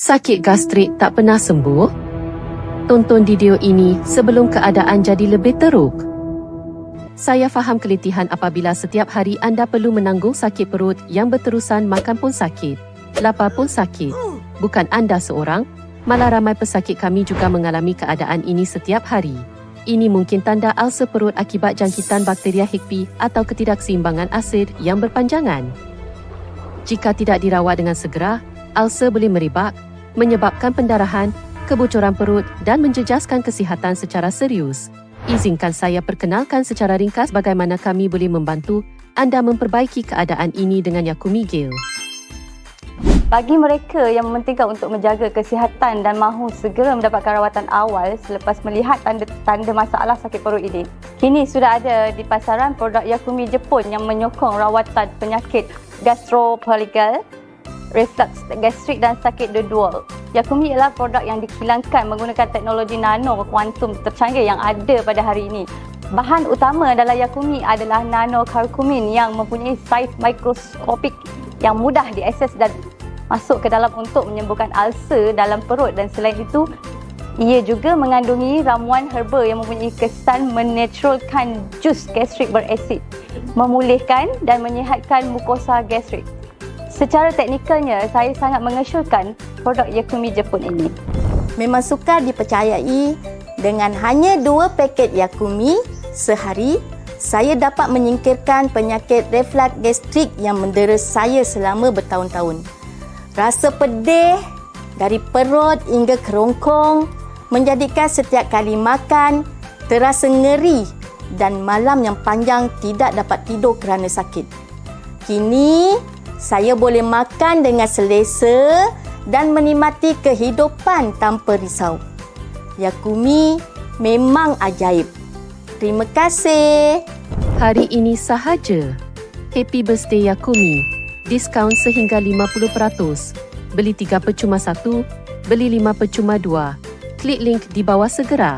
Sakit gastrik tak pernah sembuh? Tonton video ini sebelum keadaan jadi lebih teruk. Saya faham keletihan apabila setiap hari anda perlu menanggung sakit perut yang berterusan, makan pun sakit, lapar pun sakit. Bukan anda seorang, malah ramai pesakit kami juga mengalami keadaan ini setiap hari. Ini mungkin tanda ulcer perut akibat jangkitan bakteria HPV atau ketidakseimbangan asid yang berpanjangan. Jika tidak dirawat dengan segera, ulcer boleh merebak, menyebabkan pendarahan, kebocoran perut dan menjejaskan kesihatan secara serius. Izinkan saya perkenalkan secara ringkas bagaimana kami boleh membantu anda memperbaiki keadaan ini dengan Yakumi Gel. Bagi mereka yang mementingkan untuk menjaga kesihatan dan mahu segera mendapatkan rawatan awal selepas melihat tanda-tanda masalah sakit perut ini, kini sudah ada di pasaran produk Yakumi Jepun yang menyokong rawatan penyakit gastroesophageal, reflux gastrik dan sakit duodenal. Yakumi ialah produk yang dikilangkan menggunakan teknologi nano kuantum tercanggih yang ada pada hari ini. Bahan utama dalam Yakumi adalah nano-curcumin yang mempunyai saiz mikroskopik yang mudah diakses dan masuk ke dalam untuk menyembuhkan ulcer dalam perut, dan selain itu ia juga mengandungi ramuan herba yang mempunyai kesan menetralkan jus gastrik berasid, memulihkan dan menyihatkan mukosa gastrik. Secara teknikalnya, saya sangat mengesyorkan produk Yakumi Jepun ini. Memang sukar dipercayai, dengan hanya 2 paket Yakumi sehari, saya dapat menyingkirkan penyakit reflux gastrik yang mendera saya selama bertahun-tahun. Rasa pedih dari perut hingga kerongkong menjadikan setiap kali makan terasa ngeri dan malam yang panjang tidak dapat tidur kerana sakit. Kini, saya boleh makan dengan selesa dan menikmati kehidupan tanpa risau. Yakumi memang ajaib. Terima kasih. Hari ini sahaja. Happy birthday Yakumi. Diskaun sehingga 50%. Beli 3 percuma 1, beli 5 percuma 2. Klik link di bawah segera.